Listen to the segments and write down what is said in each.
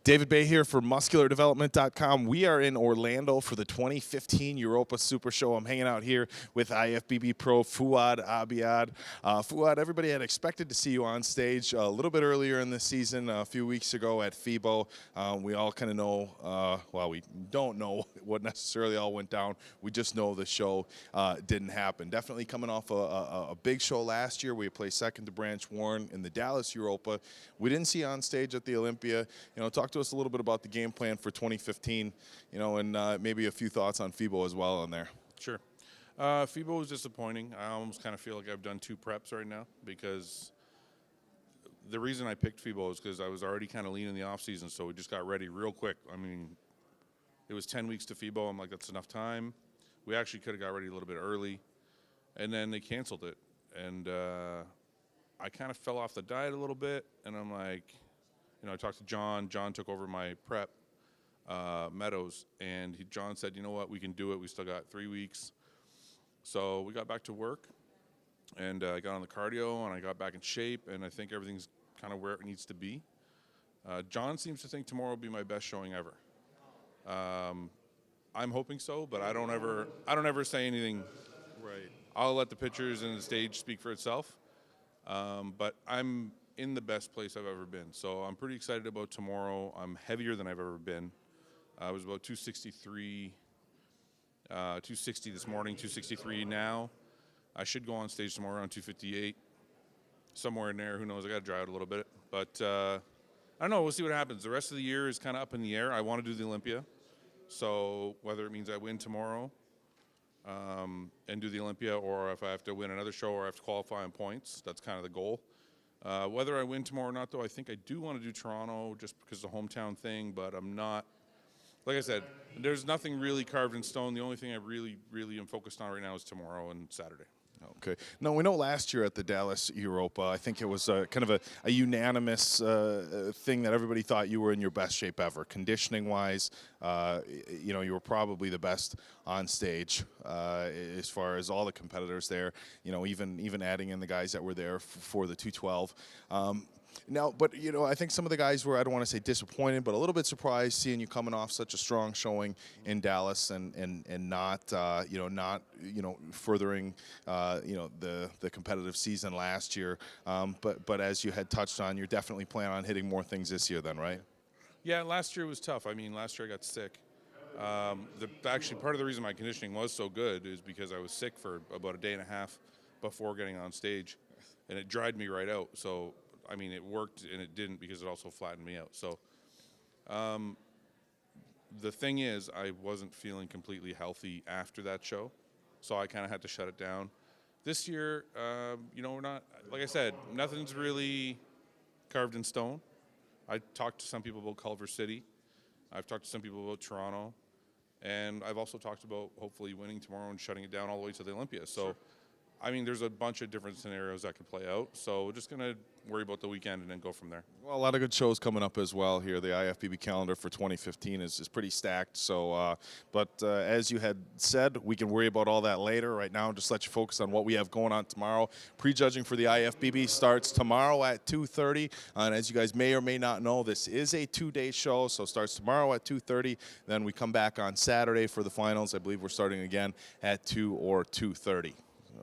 David Baye here for MuscularDevelopment.com. We are in Orlando for the 2015 Europa Super Show. I'm hanging out here with IFBB Pro Fouad Abiad. Fouad, everybody had expected to see you on stage a little bit earlier in the season, a few weeks ago at FIBO. We all kind of know, well, we don't know what necessarily all went down. We just know the show didn't happen. Definitely coming off a big show last year. We placed second to Branch Warren in the Dallas Europa. We didn't see you on stage at the Olympia. Talk to us a little bit about the game plan for 2015, and maybe a few thoughts on FIBO as well on there. Sure. FIBO was disappointing. I almost kind of feel like I've done 2 preps right now, because the reason I picked FIBO is because I was already kind of lean in the off season, so we just got ready real quick. I mean, it was 10 weeks to FIBO. I'm like, that's enough time. We actually could have got ready a little bit early, and then they canceled it, and I kind of fell off the diet a little bit, and I'm like, I talked to John. John took over my prep, Meadows, and John said, you know what, we can do it. We still got 3 weeks. So we got back to work, and I got on the cardio, and I got back in shape, and I think everything's kind of where it needs to be. John seems to think tomorrow will be my best showing ever. I'm hoping so, but I don't ever say anything. Right. I'll let the pictures and the stage speak for itself. But I'm in the best place I've ever been. So I'm pretty excited about tomorrow. I'm heavier than I've ever been. I was about 263, 260 this morning, 263 now. I should go on stage tomorrow around 258, somewhere in there. Who knows? I got to dry out a little bit. But I don't know. We'll see what happens. The rest of the year is kind of up in the air. I want to do the Olympia. So whether it means I win tomorrow and do the Olympia, or if I have to win another show or I have to qualify on points, that's kind of the goal. Whether I win tomorrow or not, though, I think I do want to do Toronto just because of the hometown thing, but I'm not, like I said, there's nothing really carved in stone. The only thing I really am focused on right now is tomorrow and Saturday. Okay. Now, we know last year at the Dallas Europa, I think it was kind of a unanimous thing that everybody thought you were in your best shape ever. Conditioning-wise, you were probably the best on stage as far as all the competitors there, even adding in the guys that were there for the 212. Now, but, I think some of the guys were, I don't want to say disappointed, but a little bit surprised seeing you coming off such a strong showing in Dallas and not, furthering, the competitive season last year. But as you had touched on, you're definitely planning on hitting more things this year then, right? Yeah, last year was tough. I mean, last year I got sick. Actually, part of the reason my conditioning was so good is because I was sick for about a day and a half before getting on stage, and it dried me right out. So, I mean, it worked and it didn't because it also flattened me out. So the thing is, I wasn't feeling completely healthy after that show, so I kind of had to shut it down. This year, we're not, like I said, nothing's really carved in stone. I talked to some people about Culver City. I've talked to some people about Toronto. And I've also talked about hopefully winning tomorrow and shutting it down all the way to the Olympia. So. Sure. I mean, there's a bunch of different scenarios that could play out, so we're just going to worry about the weekend and then go from there. Well, a lot of good shows coming up as well here. The IFBB calendar for 2015 is pretty stacked. So, but as you had said, we can worry about all that later. Right now, just let you focus on what we have going on tomorrow. Prejudging for the IFBB starts tomorrow at 2:30, and as you guys may or may not know, this is a 2-day show, so it starts tomorrow at 2:30. Then we come back on Saturday for the finals. I believe we're starting again at 2 or 2:30.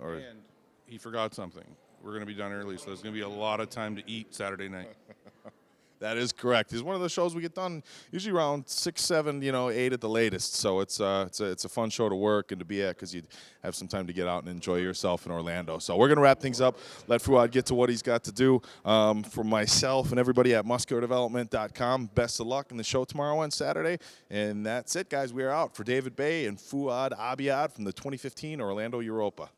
And he forgot something. We're going to be done early, so there's going to be a lot of time to eat Saturday night. That is correct. It's one of the shows we get done usually around 6, 7, 8 at the latest. So it's a fun show to work and to be at because you have some time to get out and enjoy yourself in Orlando. So we're going to wrap things up. Let Fouad get to what he's got to do. For myself and everybody at MuscularDevelopment.com, best of luck in the show tomorrow and Saturday. And that's it, guys. We are out. For David Baye and Fouad Abiad from the 2015 Orlando Europa.